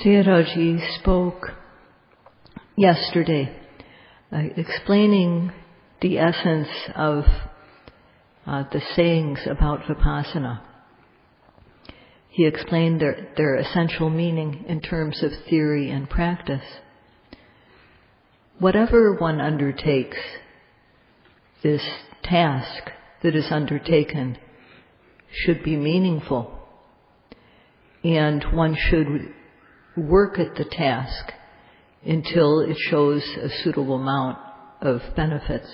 Sayadaw spoke yesterday explaining the essence of the sayings about Vipassana. He explained their essential meaning in terms of theory and practice. Whatever one undertakes, this task that is undertaken should be meaningful, and one should work at the task until it shows a suitable amount of benefits.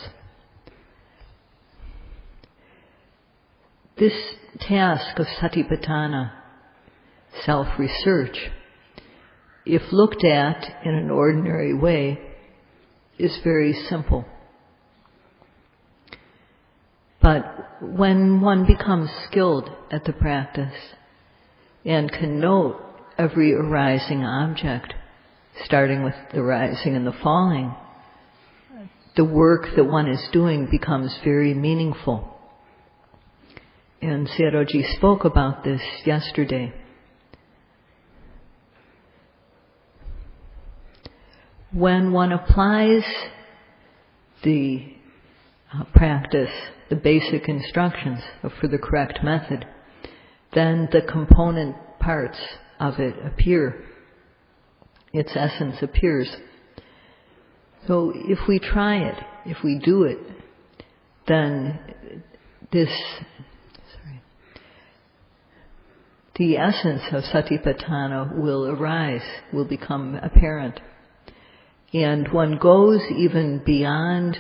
This task of satipatthana, self-research, if looked at in an ordinary way, is very simple. But when one becomes skilled at the practice and can note every arising object, starting with the rising and the falling, the work that one is doing becomes very meaningful. And Sayadaw spoke about this yesterday. When one applies the practice, the basic instructions for the correct method, then the component parts of it appear. Its essence appears. So if we try it, if we do it, then the essence of satipatthana will arise, will become apparent. And one goes even beyond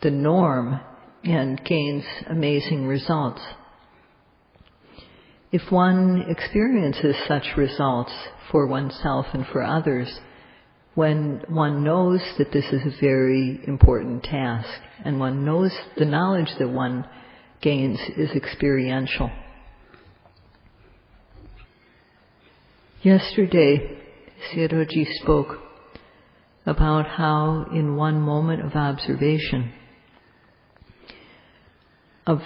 the norm and gains amazing results. If one experiences such results for oneself and for others, when one knows that this is a very important task, and one knows the knowledge that one gains is experiential. Yesterday, Sayadaw spoke about how in one moment of observation, of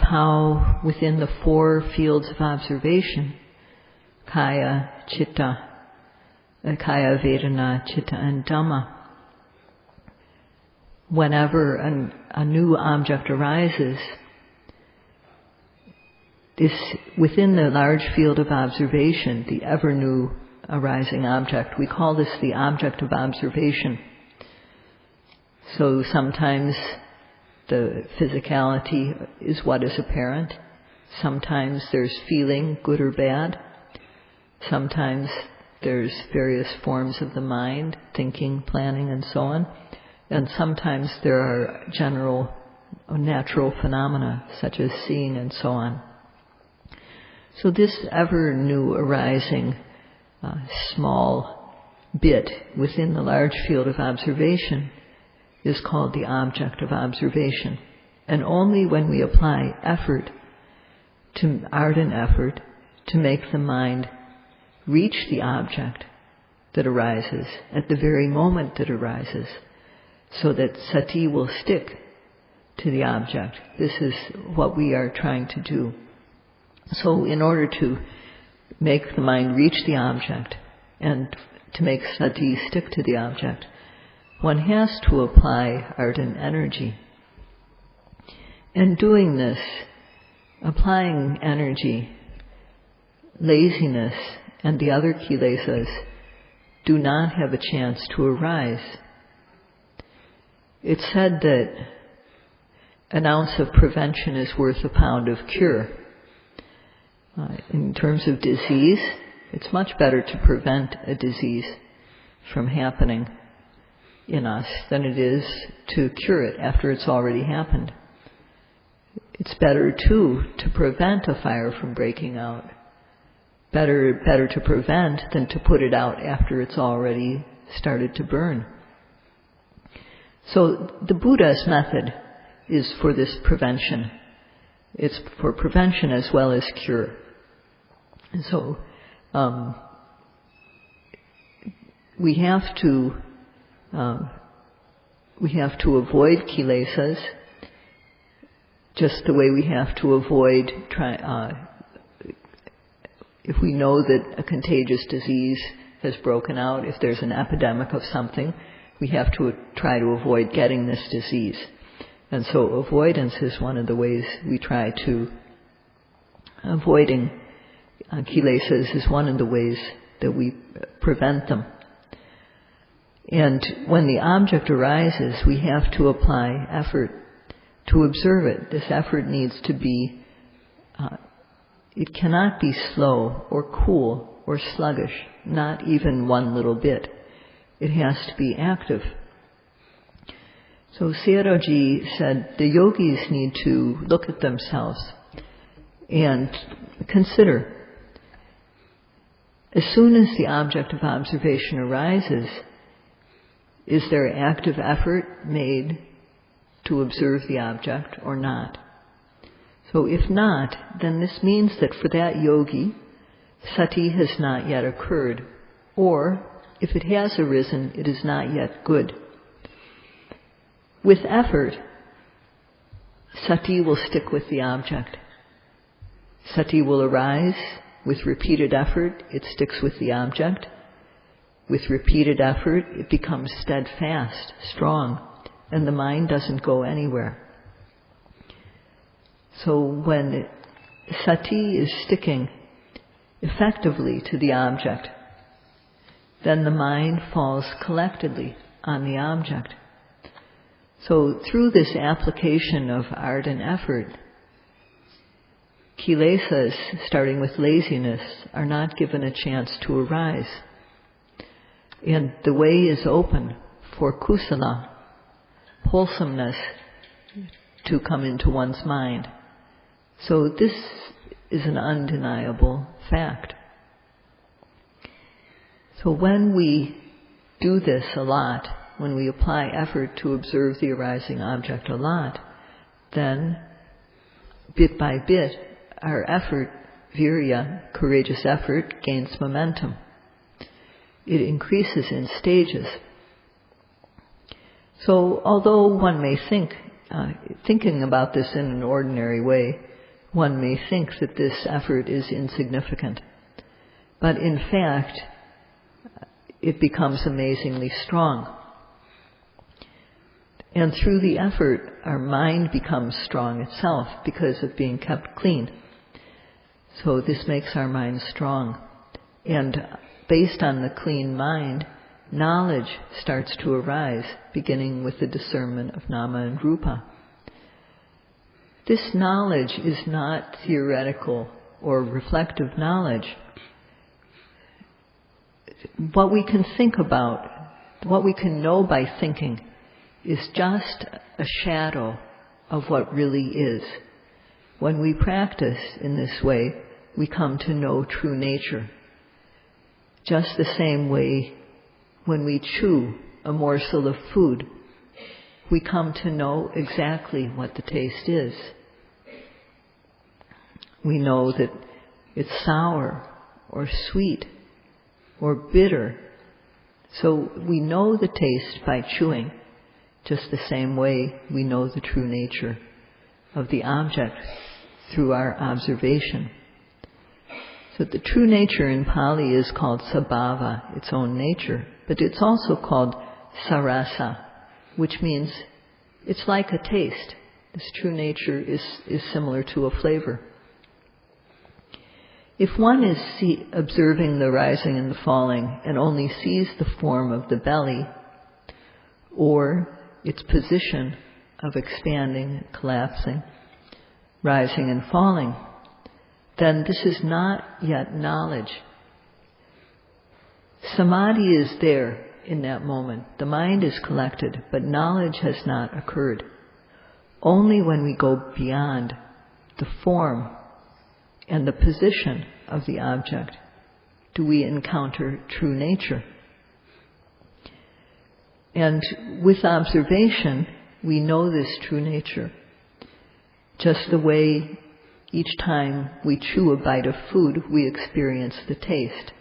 how within the four fields of observation, kaya, chitta, kaya, vedana, chitta, and Dhamma, whenever a new object arises, this within the large field of observation, the ever new arising object, we call this the object of observation. So sometimes the physicality is what is apparent. Sometimes there's feeling, good or bad. Sometimes there's various forms of the mind, thinking, planning, and so on. And sometimes there are general natural phenomena, such as seeing and so on. So this ever new arising small bit within the large field of observation is called the object of observation. And only when we apply ardent effort, to make the mind reach the object that arises at the very moment that arises, so that sati will stick to the object. This is what we are trying to do. So in order to make the mind reach the object and to make sati stick to the object, one has to apply ardent energy. And doing this, applying energy, laziness, and the other kilesas do not have a chance to arise. It's said that an ounce of prevention is worth a pound of cure. In terms of disease, it's much better to prevent a disease from happening in us than it is to cure it after it's already happened. It's better, too, to prevent a fire from breaking out. Better to prevent than to put it out after it's already started to burn. So the Buddha's method is for this prevention. It's for prevention as well as cure. And so we have to avoid kilesas just the way we have to avoid if we know that a contagious disease has broken out, if there's an epidemic of something, we have to try to avoid getting this disease. And so avoidance is one of the ways we try to, avoiding kilesas is one of the ways that we prevent them. And when the object arises, we have to apply effort to observe it. This effort needs to be, it cannot be slow or cool or sluggish, not even one little bit. It has to be active. So Sayadaw said the yogis need to look at themselves and consider, as soon as the object of observation arises, is there active effort made to observe the object or not? So if not, then this means that for that yogi, sati has not yet occurred, or if it has arisen, it is not yet good. With effort, sati will stick with the object. Sati will arise. With repeated effort, it sticks with the object. With repeated effort, it becomes steadfast, strong, and the mind doesn't go anywhere. So when sati is sticking effectively to the object, then the mind falls collectedly on the object. So through this application of ardent effort, kilesas, starting with laziness, are not given a chance to arise. And the way is open for kusala, wholesomeness, to come into one's mind. So this is an undeniable fact. So when we do this a lot, when we apply effort to observe the arising object a lot, then bit by bit, our effort, virya, courageous effort, gains momentum. It increases in stages. So although one may think, thinking about this in an ordinary way, one may think that this effort is insignificant. But in fact, it becomes amazingly strong. And through the effort, our mind becomes strong itself because of being kept clean. So this makes our mind strong. And based on the clean mind, knowledge starts to arise, beginning with the discernment of nama and rupa. This knowledge is not theoretical or reflective knowledge. What we can think about, what we can know by thinking, is just a shadow of what really is. When we practice in this way, we come to know true nature. Just the same way when we chew a morsel of food, we come to know exactly what the taste is. We know that it's sour or sweet or bitter. So we know the taste by chewing, just the same way we know the true nature of the object through our observation. So the true nature in Pali is called sabhava, its own nature, but it's also called sarasa, which means it's like a taste. This true nature is similar to a flavor. If one is observing the rising and the falling and only sees the form of the belly or its position of expanding, collapsing, rising and falling, then this is not yet knowledge. Samadhi is there in that moment. The mind is collected, but knowledge has not occurred. Only when we go beyond the form and the position of the object do we encounter true nature. And with observation, we know this true nature. Just the way each time we chew a bite of food, we experience the taste.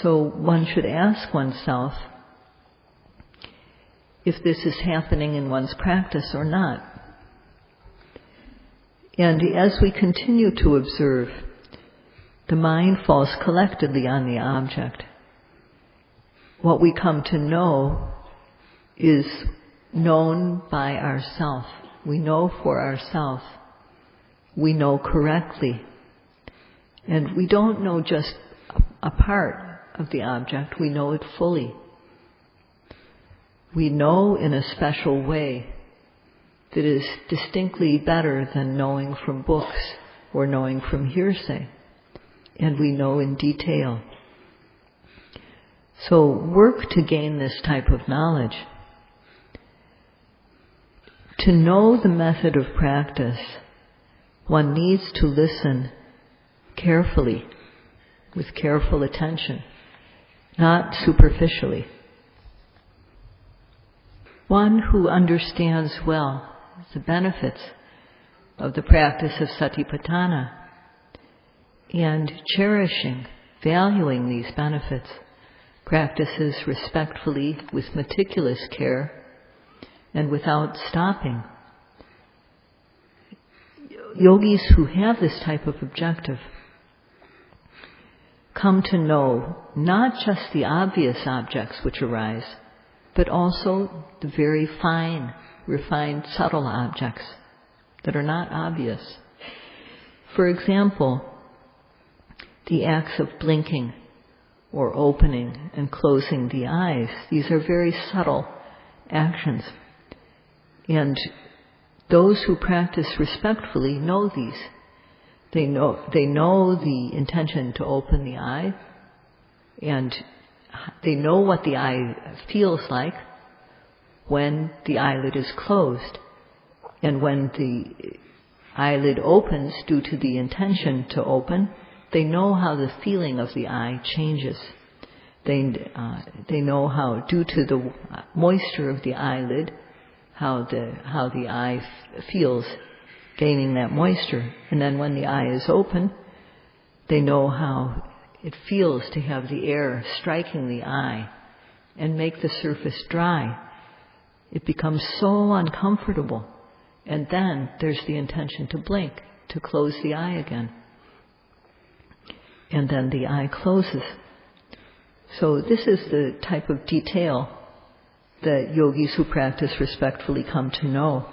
So one should ask oneself if this is happening in one's practice or not. And as we continue to observe, the mind falls collectedly on the object. What we come to know is known by ourself. We know for ourselves. We know correctly. And we don't know just a part of the object, we know it fully. We know in a special way that is distinctly better than knowing from books or knowing from hearsay. And we know in detail. So work to gain this type of knowledge. To know the method of practice, one needs to listen carefully, with careful attention, not superficially. One who understands well the benefits of the practice of satipatthana and cherishing, valuing these benefits, practices respectfully with meticulous care and without stopping. Yogis who have this type of objective come to know not just the obvious objects which arise, but also the very fine, refined, subtle objects that are not obvious. For example, the acts of blinking or opening and closing the eyes. These are very subtle actions. And those who practice respectfully know these. They know the intention to open the eye, and they know what the eye feels like when the eyelid is closed. And when the eyelid opens due to the intention to open, they know how the feeling of the eye changes. They know how, due to the moisture of the eyelid, how the eye feels gaining that moisture. And then when the eye is open, they know how it feels to have the air striking the eye and make the surface dry. It becomes so uncomfortable. And then there's the intention to blink, to close the eye again. And then the eye closes. So this is the type of detail that yogis who practice respectfully come to know.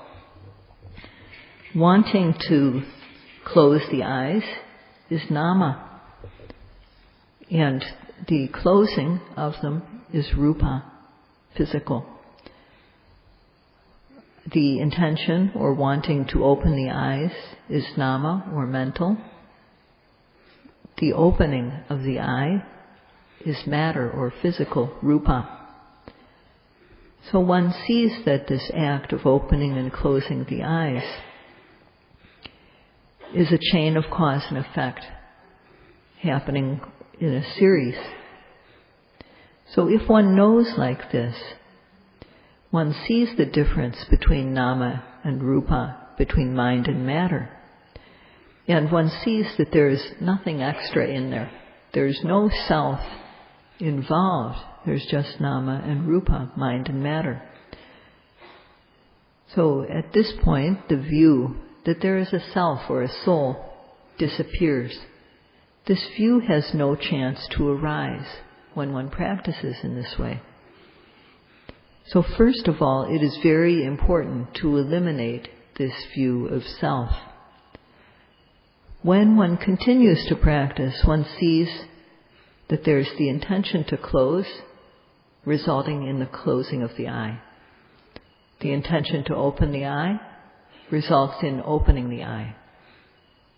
Wanting to close the eyes is nama, and the closing of them is rupa, physical. The intention or wanting to open the eyes is nama, or mental. The opening of the eye is matter or physical, rupa. So one sees that this act of opening and closing the eyes is a chain of cause and effect happening in a series. So if one knows like this, one sees the difference between nama and rupa, between mind and matter. And one sees that there is nothing extra in there. There's no self involved. There's just nama and rupa, mind and matter. So at this point, the view that there is a self or a soul disappears. This view has no chance to arise when one practices in this way. So first of all, it is very important to eliminate this view of self. When one continues to practice, one sees that there's the intention to close, resulting in the closing of the eye. The intention to open the eye results in opening the eye.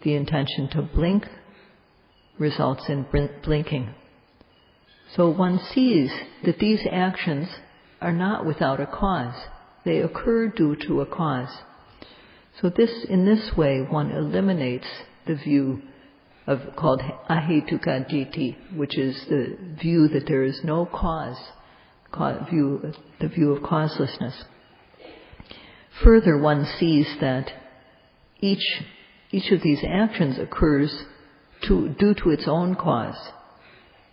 The intention to blink results in blinking. So one sees that these actions are not without a cause. They occur due to a cause. So in this way, one eliminates the view called ahetuka ditti, which is the view that there is no cause, the view of causelessness. Further, one sees that each of these actions occurs due to its own cause.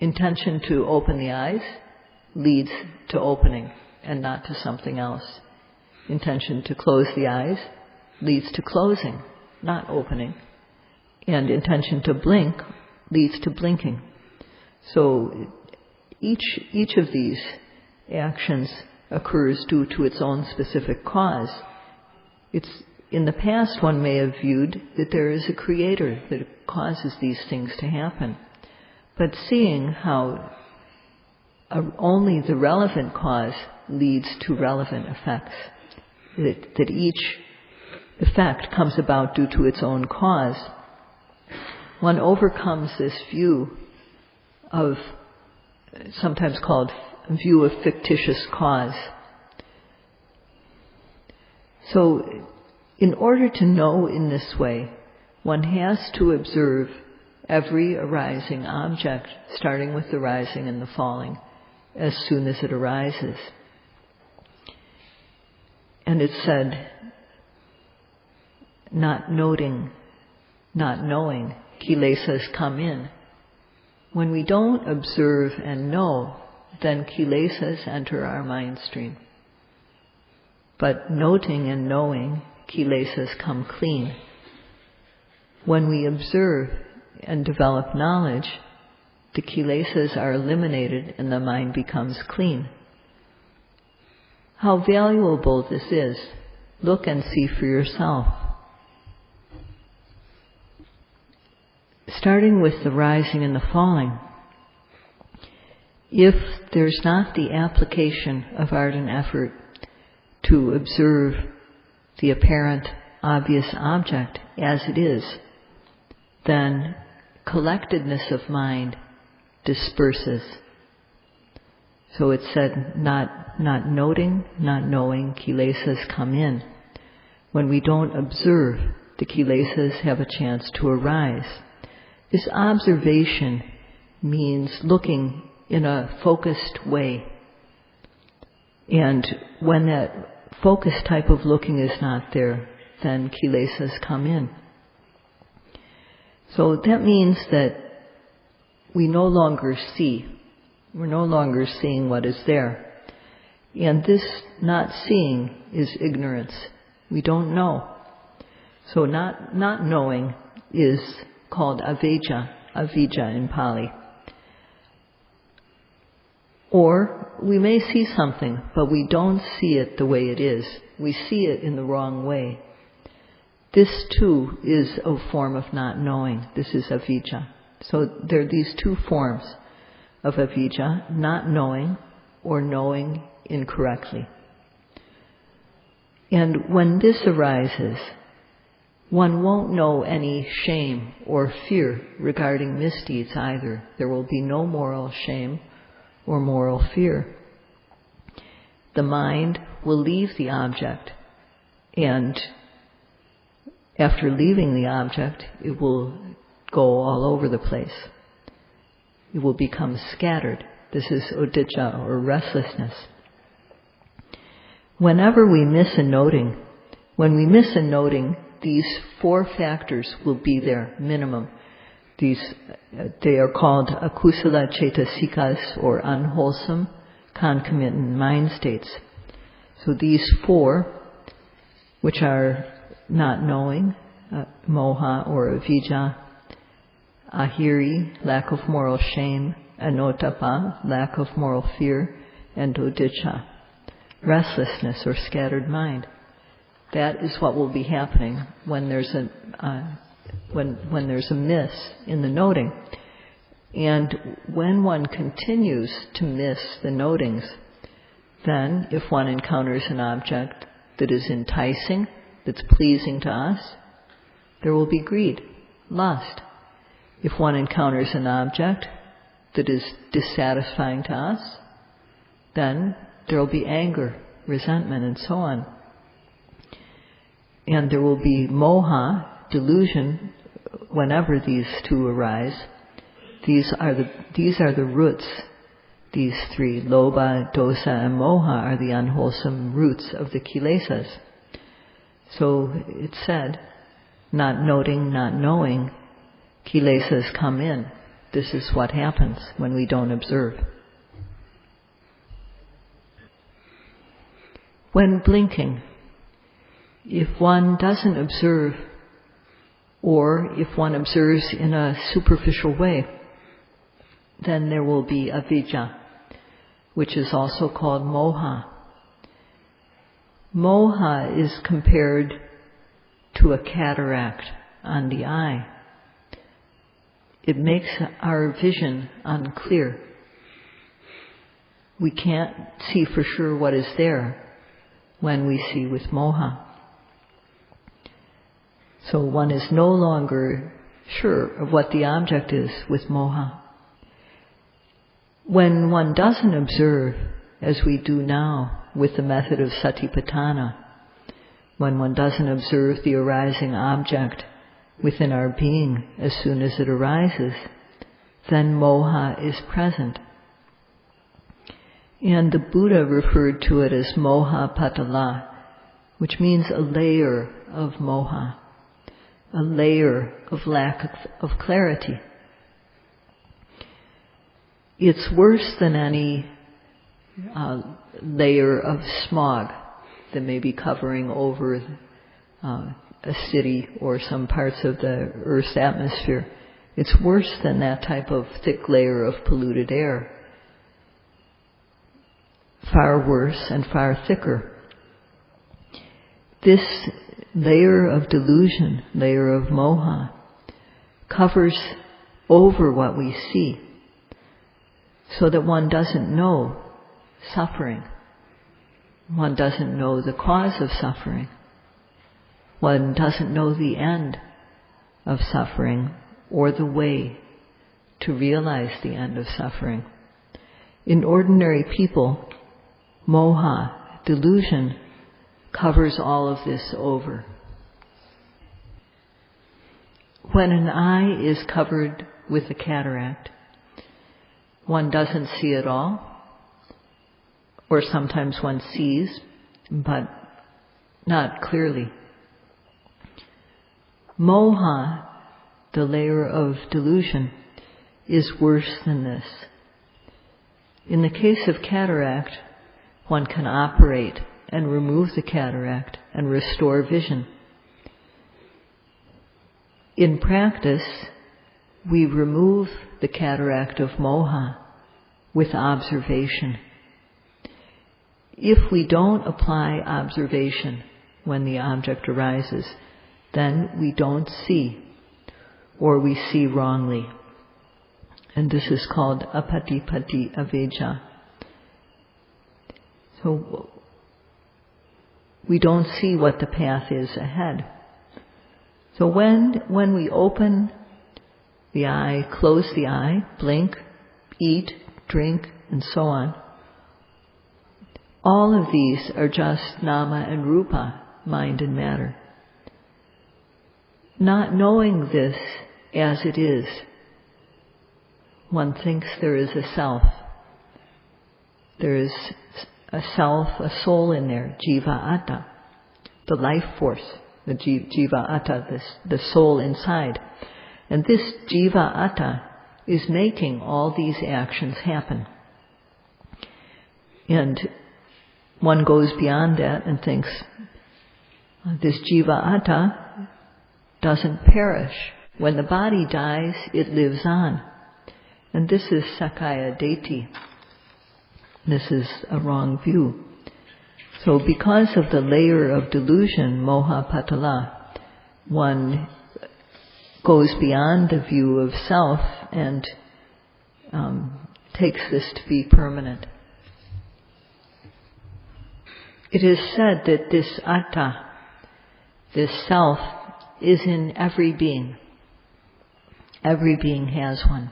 Intention to open the eyes leads to opening and not to something else. Intention to close the eyes leads to closing, not opening. And intention to blink leads to blinking. So each of these actions occurs due to its own specific cause. In the past, one may have viewed that there is a creator that causes these things to happen. But seeing how only the relevant cause leads to relevant effects, that each effect comes about due to its own cause, one overcomes this view of, sometimes called view of fictitious cause. So, in order to know in this way, one has to observe every arising object, starting with the rising and the falling, as soon as it arises. And it's said, not noting, not knowing, kilesas come in. When we don't observe and know, then kilesas enter our mind stream. But noting and knowing, kilesas come clean. When we observe and develop knowledge, the kilesas are eliminated and the mind becomes clean. How valuable this is, look and see for yourself. Starting with the rising and the falling, if there's not the application of ardent effort to observe the apparent obvious object as it is, then collectedness of mind disperses. So it said, not noting, not knowing, kilesas come in. When we don't observe, the kilesas have a chance to arise. This observation means looking in a focused way. And when that focused type of looking is not there, then kilesas come in. So that means that we no longer see. We're no longer seeing what is there. And this not seeing is ignorance. We don't know. So not knowing is called avijja in Pali. Or we may see something, but we don't see it the way it is. We see it in the wrong way. This too is a form of not knowing. This is avijja. So there are these two forms of avijja, not knowing or knowing incorrectly. And when this arises, one won't know any shame or fear regarding misdeeds either. There will be no moral shame or moral fear. The mind will leave the object, and after leaving the object, it will go all over the place. It will become scattered. This is udicca, or restlessness. Whenever we miss a noting, when we miss a noting, these four factors will be there, minimum. They are called akusala cetasikas, or unwholesome, concomitant mind states. So these four, which are not knowing, moha or avijja, ahiri, lack of moral shame, anotapa, lack of moral fear, and udicca, restlessness or scattered mind. That is what will be happening when there's a miss in the noting. And when one continues to miss the notings, then if one encounters an object that is enticing, that's pleasing to us, there will be greed, lust. If one encounters an object that is dissatisfying to us, then there will be anger, resentment, and so on. And there will be moha, delusion, whenever these two arise. These are the roots. These three, lobha, dosa, and moha, are the unwholesome roots of the kilesas. So it said, not noting, not knowing, kilesas come in. This is what happens when we don't observe. When blinking, if one doesn't observe, or if one observes in a superficial way, then there will be avijja, which is also called moha. Moha is compared to a cataract on the eye. It makes our vision unclear. We can't see for sure what is there when we see with moha. So one is no longer sure of what the object is with moha. When one doesn't observe, as we do now with the method of satipatthana, when one doesn't observe the arising object within our being as soon as it arises, then moha is present. And the Buddha referred to it as moha patala, which means a layer of moha, a layer of lack of clarity. It's worse than any layer of smog that may be covering over a city or some parts of the Earth's atmosphere. It's worse than that type of thick layer of polluted air. Far worse and far thicker. This layer of delusion, layer of moha, covers over what we see, so that one doesn't know suffering. One doesn't know the cause of suffering. One doesn't know the end of suffering or the way to realize the end of suffering. In ordinary people, moha, delusion, covers all of this over. When an eye is covered with a cataract, one doesn't see at all, or sometimes one sees, but not clearly. Moha, the layer of delusion, is worse than this. In the case of cataract, one can operate and remove the cataract and restore vision. In practice, we remove the cataract of moha with observation. If we don't apply observation when the object arises, then we don't see, or we see wrongly. And this is called apatipati avijja. So we don't see what the path is ahead. So when we open the eye, close the eye, blink, eat, drink, and so on, all of these are just nama and rupa, mind and matter. Not knowing this as it is, one thinks there is a self. There is a self, a soul in there, jiva atta, the life force, the jiva atta, the soul inside. And this jiva atta is making all these actions happen. And one goes beyond that and thinks, this jiva atta doesn't perish. When the body dies, it lives on. And this is sakaya detti. This is a wrong view. So because of the layer of delusion, moha patala, one goes beyond the view of self and takes this to be permanent. It is said that this atta, this self, is in every being. Every being has one.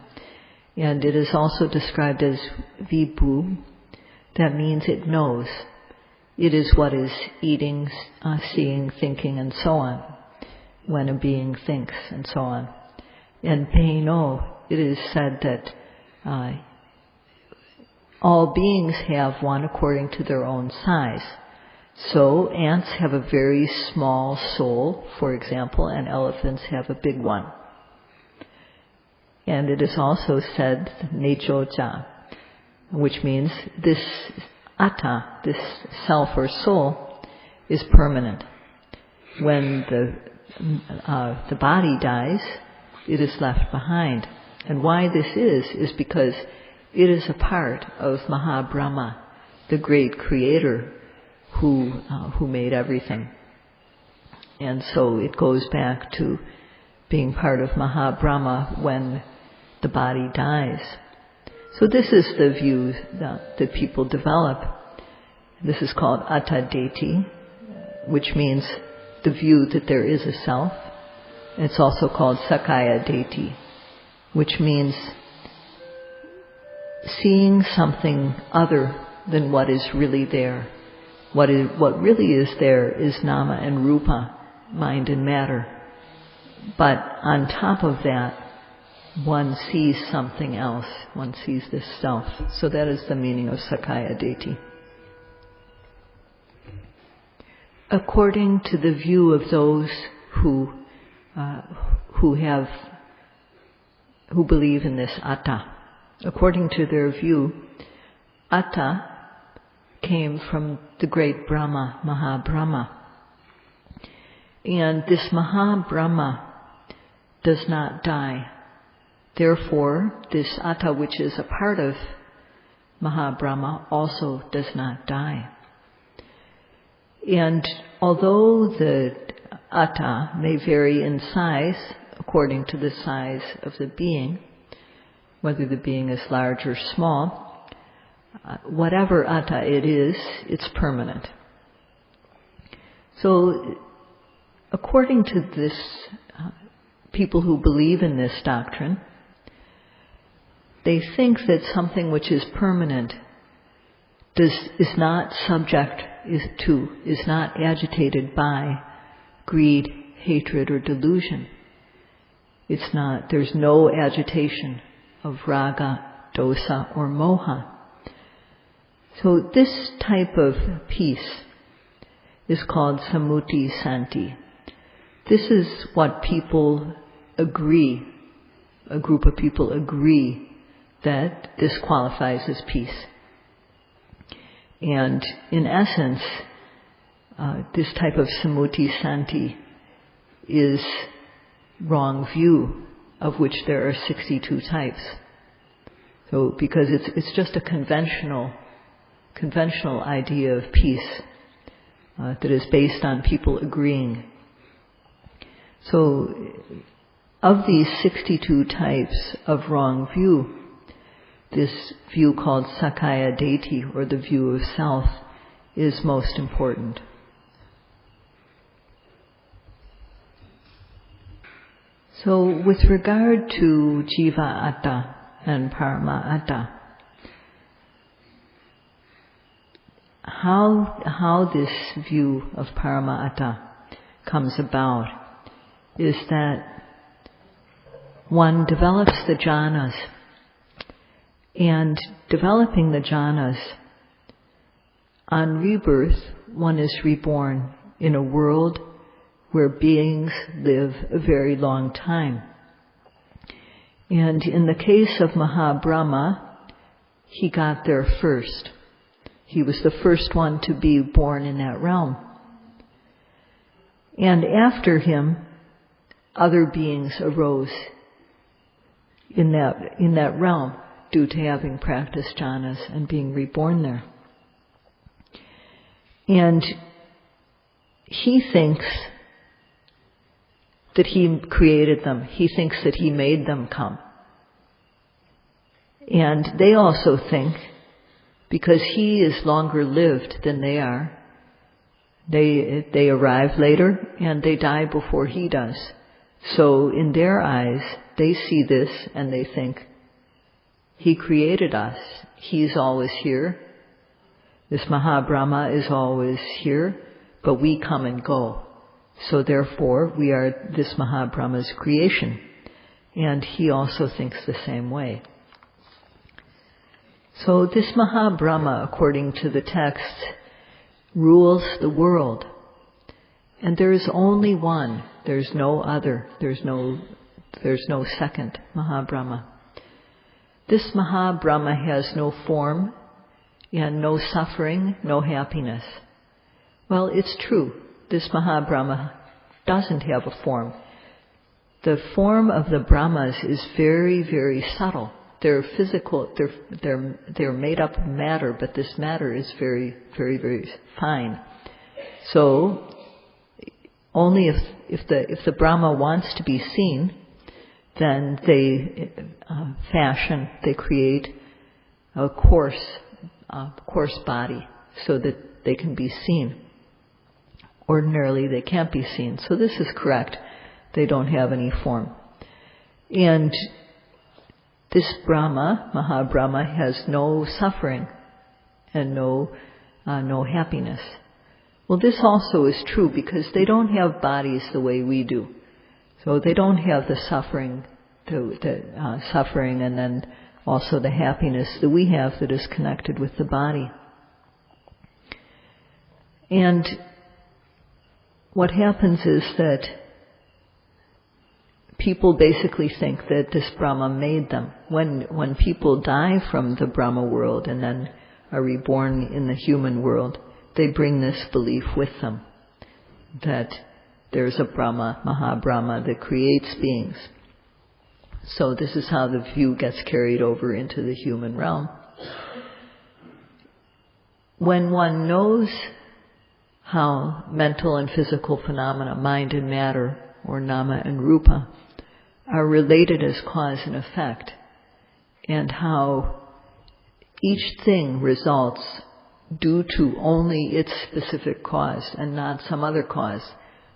And it is also described as vibhu. That means it knows. It is what is eating, seeing, thinking, and so on, when a being thinks, and so on. And peino, it is said that all beings have one according to their own size. So ants have a very small soul, for example, and elephants have a big one. And it is also said, nechocha, which means this atta, this self or soul, is permanent. When the body dies, it is left behind. And why this is because it is a part of Mahabrahma, the great creator who made everything. And so it goes back to being part of Mahabrahma when the body dies. So this is the view that people develop. This is called Attadeti, which means the view that there is a self. It's also called Sakaya Deti, which means seeing something other than what is really there. What really is there is nama and rupa, mind and matter. But on top of that, one sees something else. One sees this self. So that is the meaning of Sakaya Deti. According to the view of those who believe in this atta, according to their view, atta came from the great Brahma, Mahabrahma. And this Mahabrahma does not die. Therefore, this atta, which is a part of Mahabrahma, also does not die. And although the atta may vary in size according to the size of the being, whether the being is large or small, whatever atta it is, it's permanent. So, according to this, people who believe in this doctrine, they think that something which is permanent is not agitated by greed, hatred, or delusion. There's no agitation of raga, dosa, or moha. So this type of peace is called Sammuti Santi. This is what people agree, a group of people agree that this qualifies as peace. And in essence, this type of Sammuti Santi is wrong view, of which there are 62 types. So, because it's just a conventional idea of peace that is based on people agreeing. So, of these 62 types of wrong view, this view called Sakaya Deti, or the view of self, is most important. So with regard to Jiva Atta and Parama Atta, how this view of Parama Atta comes about is that one develops the jhanas, and developing the jhanas, on rebirth, one is reborn in a world where beings live a very long time. And in the case of Mahabrahma, he got there first. He was the first one to be born in that realm. And after him, other beings arose in that realm due to having practiced jhanas and being reborn there. And he thinks that he created them. He thinks that he made them come. And they also think, because he is longer lived than they are, they arrive later and they die before he does. So in their eyes, they see this and they think, he created us. He's always here. This Mahabrahma is always here, but we come and go. So therefore, we are this Mahabrahma's creation. And he also thinks the same way. So this Mahabrahma, according to the text, rules the world. And there is only one. There's no other. There's no second Mahabrahma. This Mahabrahma has no form and no suffering, no happiness. Well, it's true. This Mahabrahma doesn't have a form. the form of the Brahmas is very, very subtle. They're physical, they're made up of matter, but this matter is very, very, very fine. So only if the Brahma wants to be seen, then they they create a coarse body so that they can be seen. Ordinarily they can't be seen. So this is correct. They don't have any form. And this Brahma, Mahabrahma, has no suffering and no happiness. Well, this also is true because they don't have bodies the way we do. So they don't have the suffering, suffering and then also the happiness that we have that is connected with the body. And what happens is that people basically think that this Brahma made them. When people die from the Brahma world and then are reborn in the human world, they bring this belief with them, that there's a Brahma, Mahabrahma, that creates beings. So this is how the view gets carried over into the human realm. When one knows how mental and physical phenomena, mind and matter, or nama and rupa, are related as cause and effect, and how each thing results due to only its specific cause and not some other cause,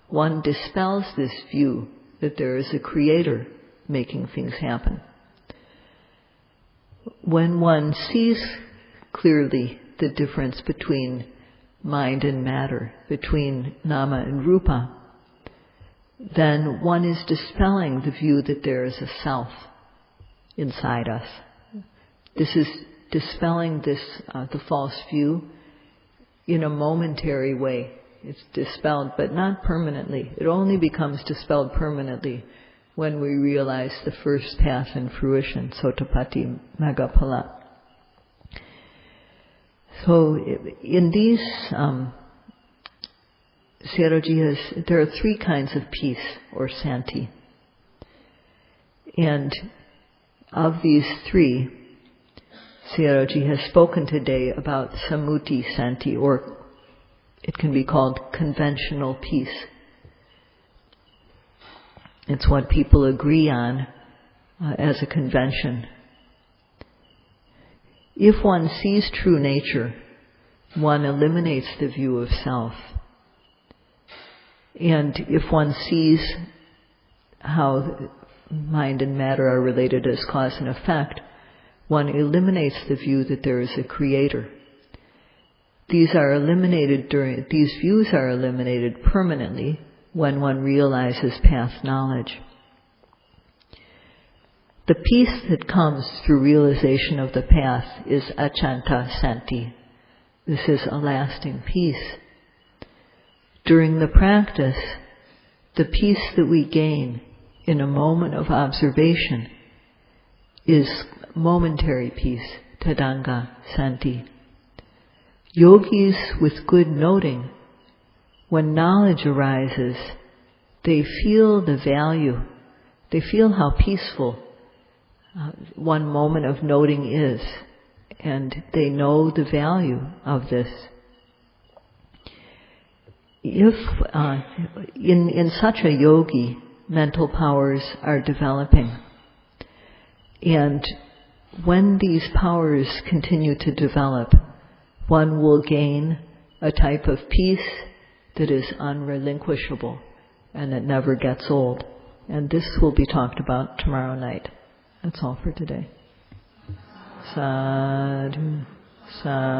one dispels this view that there is a creator making things happen. When one sees clearly the difference between mind and matter, between nama and rupa, then one is dispelling the view that there is a self inside us. This is dispelling the false view in a momentary way. It's dispelled, but not permanently. It only becomes dispelled permanently when we realize the first path in fruition, Sotapatti Magapala. So in these Sayadaw, there are three kinds of peace, or Santi. And of these three, Sayadaw has spoken today about Sammuti Santi, or it can be called conventional peace. It's what people agree on as a convention. If one sees true nature, one eliminates the view of self. And if one sees how mind and matter are related as cause and effect, one eliminates the view that there is a creator. These views are eliminated permanently when one realizes past knowledge. The peace that comes through realization of the path is achanta santi. This is a lasting peace. During the practice, the peace that we gain in a moment of observation is momentary peace, tadanga santi. Yogis with good noting, when knowledge arises, they feel the value, they feel how peaceful one moment of noting is, and they know the value of this. If in such a yogi, mental powers are developing, and when these powers continue to develop, one will gain a type of peace that is unrelinquishable and that never gets old. And this will be talked about tomorrow night. That's all for today. Sadhu, sadhu.